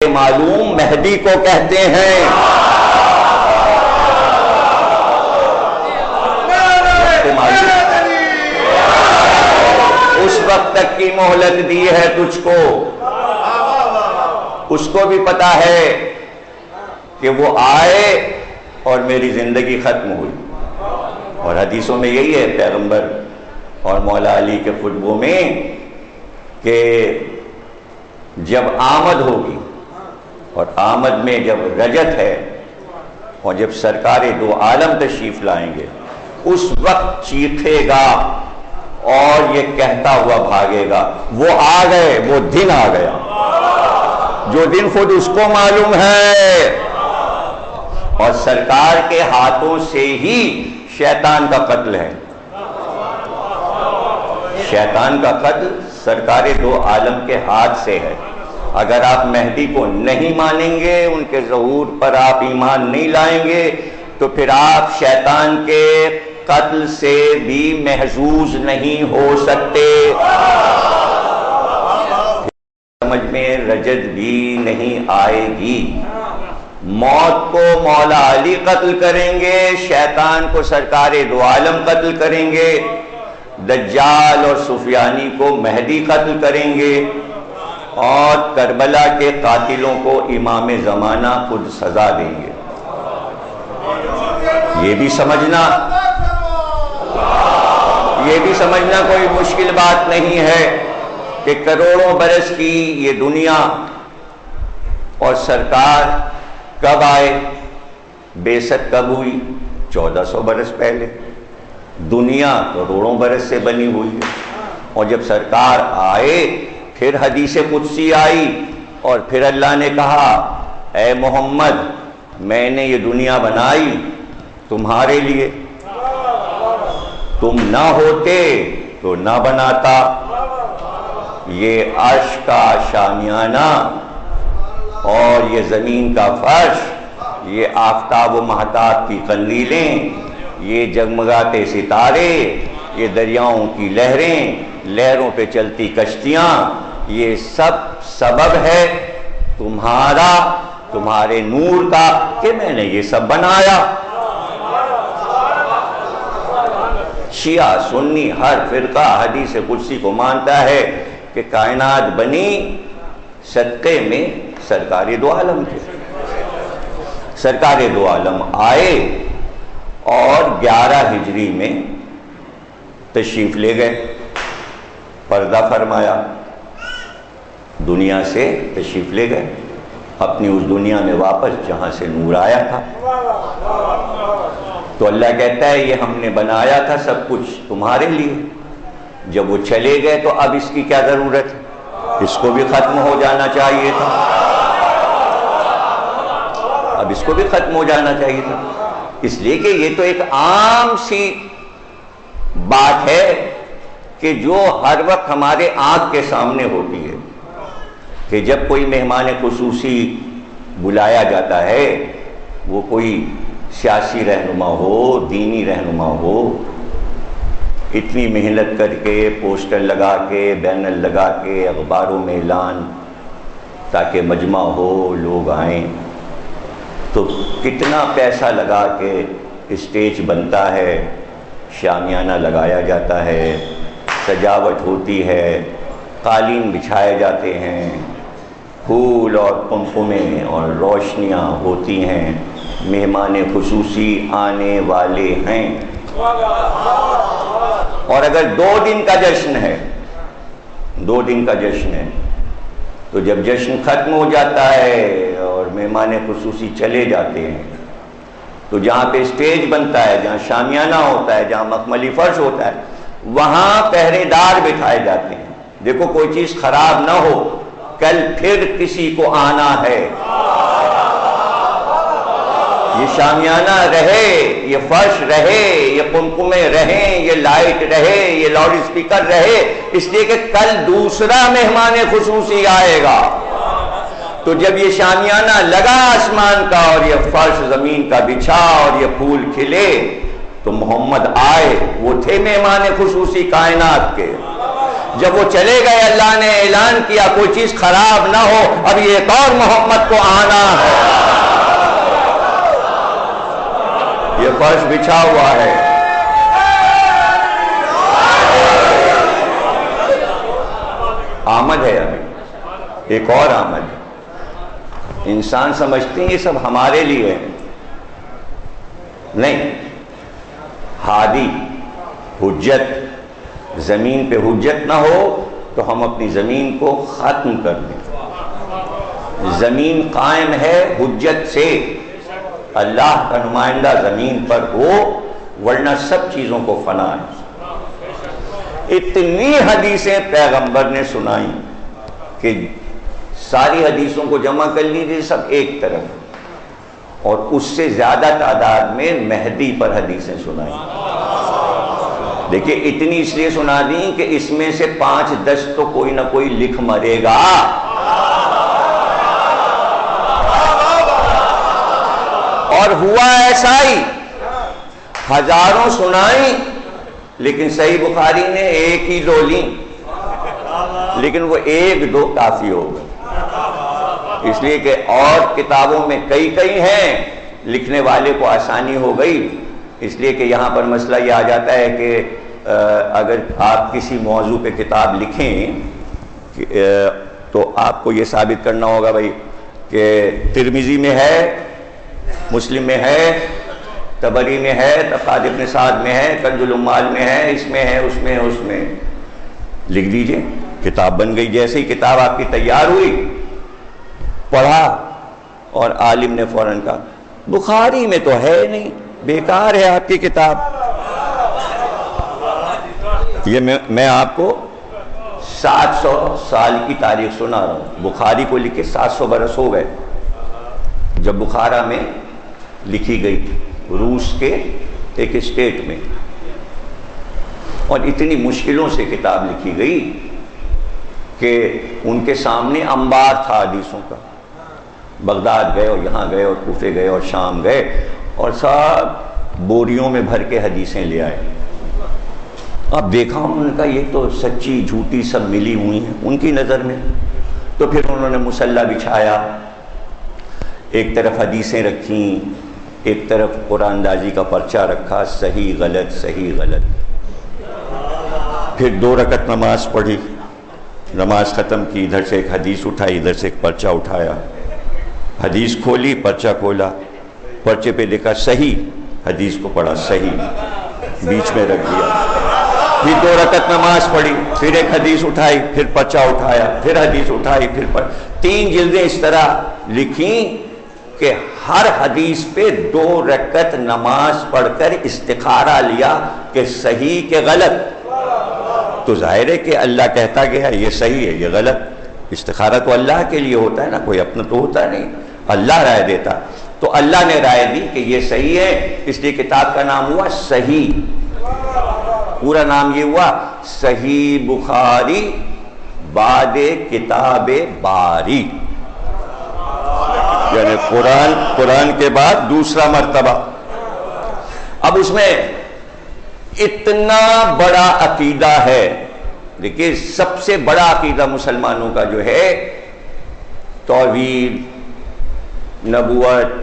معلوم مہدی کو کہتے ہیں۔ اس وقت تک کی مہلت دی ہے تجھ کو، اس کو بھی پتا ہے کہ وہ آئے اور میری زندگی ختم ہوئی۔ اور حدیثوں میں یہی ہے پیغمبر اور مولا علی کے خطبوں میں کہ جب آمد ہوگی، اور آمد میں جب رجت ہے، اور جب سرکار دو عالم تشریف لائیں گے، اس وقت چیخے گا اور یہ کہتا ہوا بھاگے گا وہ آ گئے، وہ دن آ گیا، جو دن خود اس کو معلوم ہے۔ اور سرکار کے ہاتھوں سے ہی شیطان کا قتل ہے۔ شیطان کا قتل سرکار دو عالم کے ہاتھ سے ہے۔ اگر آپ مہدی کو نہیں مانیں گے، ان کے ظہور پر آپ ایمان نہیں لائیں گے، تو پھر آپ شیطان کے قتل سے بھی محظوظ نہیں ہو سکتے۔ سمجھ میں رجت بھی نہیں آئے گی۔ موت کو مولا علی قتل کریں گے، شیطان کو سرکار دو عالم قتل کریں گے، دجال اور سفیانی کو مہدی قتل کریں گے، اور کربلا کے قاتلوں کو امام زمانہ خود سزا دیں گے۔ یہ بھی سمجھنا کوئی مشکل بات نہیں ہے کہ کروڑوں برس کی یہ دنیا، اور سرکار کب آئے، بعثت کب ہوئی؟ 1400 برس پہلے۔ دنیا کروڑوں برس سے بنی ہوئی ہے، اور جب سرکار آئے پھر حدیث قدسی آئی، اور پھر اللہ نے کہا اے محمد میں نے یہ دنیا بنائی تمہارے لیے، تم نہ ہوتے تو نہ بناتا۔ یہ عرش کا شامیانہ اور یہ زمین کا فرش، یہ آفتاب و مہتاب کی قندیلیں، یہ جگمگاتے ستارے، یہ دریاؤں کی لہریں، لہروں پہ چلتی کشتیاں، یہ سب سبب ہے تمہارا، تمہارے نور کا، کہ میں نے یہ سب بنایا۔ شیعہ سنی ہر فرقہ حدیث قدسی کو مانتا ہے کہ کائنات بنی صدقے میں سرکار دو عالم تھے۔ سرکار دو عالم آئے اور 11 ہجری میں تشریف لے گئے، پردہ فرمایا، دنیا سے تشریف لے گئے، اپنی اس دنیا میں واپس جہاں سے نور آیا تھا۔ تو اللہ کہتا ہے یہ ہم نے بنایا تھا سب کچھ تمہارے لیے، جب وہ چلے گئے تو اب اس کی کیا ضرورت ہے؟ اس کو بھی ختم ہو جانا چاہیے تھا، اب اس کو بھی ختم ہو جانا چاہیے تھا، اس لیے کہ یہ تو ایک عام سی بات ہے کہ جو ہر وقت ہمارے آنکھ کے سامنے ہوتی ہے، کہ جب کوئی مہمان خصوصی بلایا جاتا ہے، وہ کوئی سیاسی رہنما ہو، دینی رہنما ہو، اتنی محنت کر کے پوسٹر لگا کے بینر لگا کے اخباروں میں اعلان تاکہ مجمع ہو، لوگ آئیں، تو کتنا پیسہ لگا کے اسٹیج بنتا ہے، شامیانہ لگایا جاتا ہے، سجاوٹ ہوتی ہے، قالین بچھائے جاتے ہیں، پھول اور قمقمے اور روشنیاں ہوتی ہیں، مہمان خصوصی آنے والے ہیں۔ اور اگر 2 دن کا جشن ہے، 2 دن کا جشن ہے، تو جب جشن ختم ہو جاتا ہے اور مہمان خصوصی چلے جاتے ہیں، تو جہاں پہ اسٹیج بنتا ہے، جہاں شامیانہ ہوتا ہے، جہاں مخملی فرش ہوتا ہے، وہاں پہرے دار بٹھائے جاتے ہیں۔ دیکھو کوئی چیز خراب نہ ہو، کل پھر کسی کو آنا ہے، یہ شامیانہ رہے، یہ فرش رہے، یہ قمقمے رہیں، یہ لائٹ رہے، یہ لاؤڈ اسپیکر رہے، اس لیے کہ کل دوسرا مہمان خصوصی آئے گا۔ تو جب یہ شامیانہ لگا آسمان کا، اور یہ فرش زمین کا بچھا، اور یہ پھول کھلے، تو محمد آئے، وہ تھے مہمان خصوصی کائنات کے۔ جب وہ چلے گئے اللہ نے اعلان کیا کوئی چیز خراب نہ ہو، اب ایک اور محمد کو آنا ہے، یہ فرش بچھا ہوا ہے۔ آمد ہے ابھی، ایک اور آمد ہے۔ انسان سمجھتے ہیں یہ سب ہمارے لیے ہے، نہیں۔ ہادی حجت، زمین پہ حجت نہ ہو تو ہم اپنی زمین کو ختم کر دیں۔ زمین قائم ہے حجت سے، اللہ کا نمائندہ زمین پر ہو، ورنہ سب چیزوں کو فنا ہے۔ اتنی حدیثیں پیغمبر نے سنائی کہ ساری حدیثوں کو جمع کر لیجیے سب ایک طرف، اور اس سے زیادہ تعداد میں مہدی پر حدیثیں سنائیں۔ دیکھیے اتنی اس لیے سنا دیں کہ اس میں سے 5-10 تو کوئی نہ کوئی لکھ مرے گا۔ اور ہوا ایسا ہی، ہزاروں سنائیں لیکن صحیح بخاری نے ایک ہی دو لیں، لیکن وہ ایک دو کافی ہو گئے، اس لیے کہ اور کتابوں میں کئی ہیں، لکھنے والے کو آسانی ہو گئی۔ اس لیے کہ یہاں پر مسئلہ یہ آ جاتا ہے کہ اگر آپ کسی موضوع پہ کتاب لکھیں تو آپ کو یہ ثابت کرنا ہوگا بھائی کہ ترمذی میں ہے، مسلم میں ہے، طبری میں ہے، طبقات ابن سعد میں ہے، کنز العمال میں ہے، اس میں ہے، اس میں ہے، اس میں لکھ دیجئے، کتاب بن گئی۔ جیسے ہی کتاب آپ کی تیار ہوئی، پڑھا اور عالم نے فوراً کہا بخاری میں تو ہے نہیں، بیکار ہے آپ کی کتاب۔ یہ میں آپ کو 700 سال کی تاریخ سنا رہا ہوں، بخاری کو لکھے 700 برس ہو گئے جب بخارا میں لکھی گئی، روس کے ایک اسٹیٹ میں، اور اتنی مشکلوں سے کتاب لکھی گئی کہ ان کے سامنے انبار تھا حدیثوں کا۔ بغداد گئے اور یہاں گئے اور کوفے گئے اور شام گئے اور سب بوریوں میں بھر کے حدیثیں لے آئے۔ اب دیکھا انہوں نے کہا یہ تو سچی جھوٹی سب ملی ہوئی ہیں ان کی نظر میں۔ تو پھر انہوں نے مصلی بچھایا، ایک طرف حدیثیں رکھیں، ایک طرف قرآن اندازی کا پرچہ رکھا، صحیح غلط صحیح غلط۔ پھر 2 رکعت نماز پڑھی، نماز ختم کی، ادھر سے ایک حدیث اٹھائی، ادھر سے ایک پرچہ اٹھایا، حدیث کھولی، پرچہ کھولا، پرچے پہ لکھا صحیح، حدیث کو پڑھا صحیح، بیچ میں رکھ دیا۔ پھر 2 رکعت نماز پڑھی، پھر ایک حدیث اٹھائی، پھر پرچہ اٹھایا، پھر حدیث اٹھائی، پھر 3 جلدیں اس طرح لکھیں کہ ہر حدیث پہ 2 رکعت نماز پڑھ کر استخارہ لیا کہ صحیح کہ غلط۔ تو ظاہر ہے کہ اللہ کہتا گیا یہ صحیح ہے یہ غلط۔ استخارہ تو اللہ کے لیے ہوتا ہے نا، کوئی اپنا تو ہوتا نہیں، اللہ رائے دیتا۔ تو اللہ نے رائے دی کہ یہ صحیح ہے، اس لیے کتاب کا نام ہوا صحیح، پورا نام یہ ہوا صحیح بخاری بعد کتاب باری، یعنی قرآن کے بعد دوسرا مرتبہ۔ اب اس میں اتنا بڑا عقیدہ ہے، دیکھیے سب سے بڑا عقیدہ مسلمانوں کا جو ہے توحید، نبوت،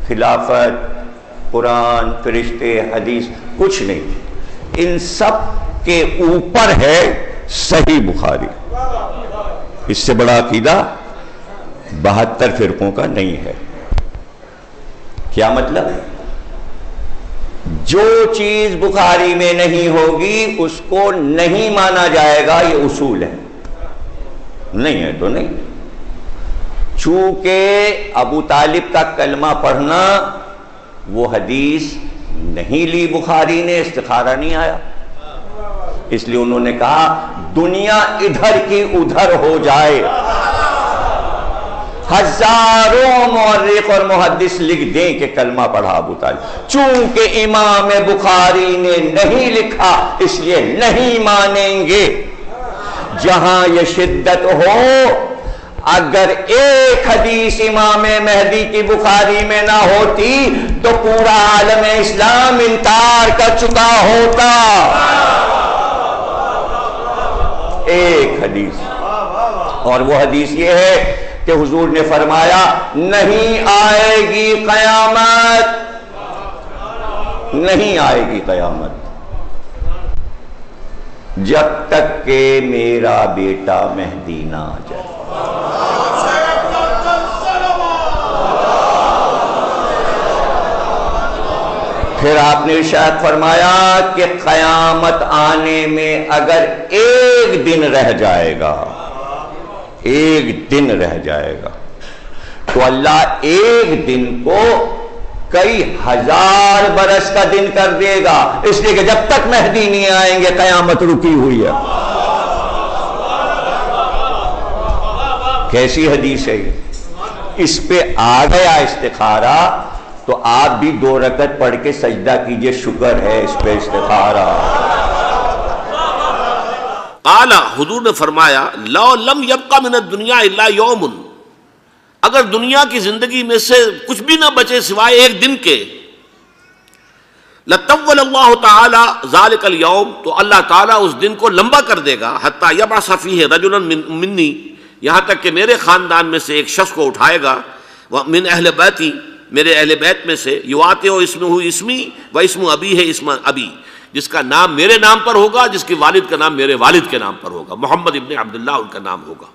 خلافت، قرآن، فرشتے، حدیث، کچھ نہیں، ان سب کے اوپر ہے صحیح بخاری۔ اس سے بڑا عقیدہ 72 فرقوں کا نہیں ہے۔ کیا مطلب؟ جو چیز بخاری میں نہیں ہوگی اس کو نہیں مانا جائے گا، یہ اصول ہے، نہیں ہے تو نہیں۔ چونکہ ابو طالب کا کلمہ پڑھنا وہ حدیث نہیں لی بخاری نے، استخارہ نہیں آیا، اس لیے انہوں نے کہا دنیا ادھر کی ادھر ہو جائے، ہزاروں مورخ اور محدث لکھ دیں کہ کلمہ پڑھا ابو طالب، چونکہ امام بخاری نے نہیں لکھا اس لیے نہیں مانیں گے۔ جہاں یہ شدت ہو، اگر ایک حدیث امام مہدی کی بخاری میں نہ ہوتی تو پورا عالم اسلام انکار کر چکا ہوتا۔ ایک حدیث، اور وہ حدیث یہ ہے کہ حضور نے فرمایا نہیں آئے گی قیامت، نہیں آئے گی قیامت جب تک کہ میرا بیٹا مہدی نہ آ جائے۔ پھر آپ نے ارشاد فرمایا کہ قیامت آنے میں اگر ایک دن رہ جائے گا، ایک دن رہ جائے گا، تو اللہ ایک دن کو کئی ہزار برس کا دن کر دے گا، اس لیے کہ جب تک مہدی نہیں آئیں گے قیامت رکی ہوئی ہے۔ کیسی حدیث ہے یہ؟ اس پہ آ گیا استخارہ تو آپ بھی 2 رکعت پڑھ کے سجدہ کیجئے، شکر ہے اس پہ استخارہ۔ اعلیٰ حضور نے فرمایا لو لم یبقى من الدنیا الا یوم، اگر دنیا کی زندگی میں سے کچھ بھی نہ بچے سوائے ایک دن کے، لطول اللہ تعالی ذلک اليوم، تو اللہ تعالیٰ اس دن کو لمبا کر دے گا، حتی یبعث فیہ رجلا منی، یہاں تک کہ میرے خاندان میں سے ایک شخص کو اٹھائے گا، من اہل بیتی، میرے اہل بیت میں سے، یواطئ اسمہ اسمی و اسم ابی ہے اسم ابی، جس کا نام میرے نام پر ہوگا، جس کے والد کا نام میرے والد کے نام پر ہوگا، محمد ابن عبداللہ ان کا نام ہوگا۔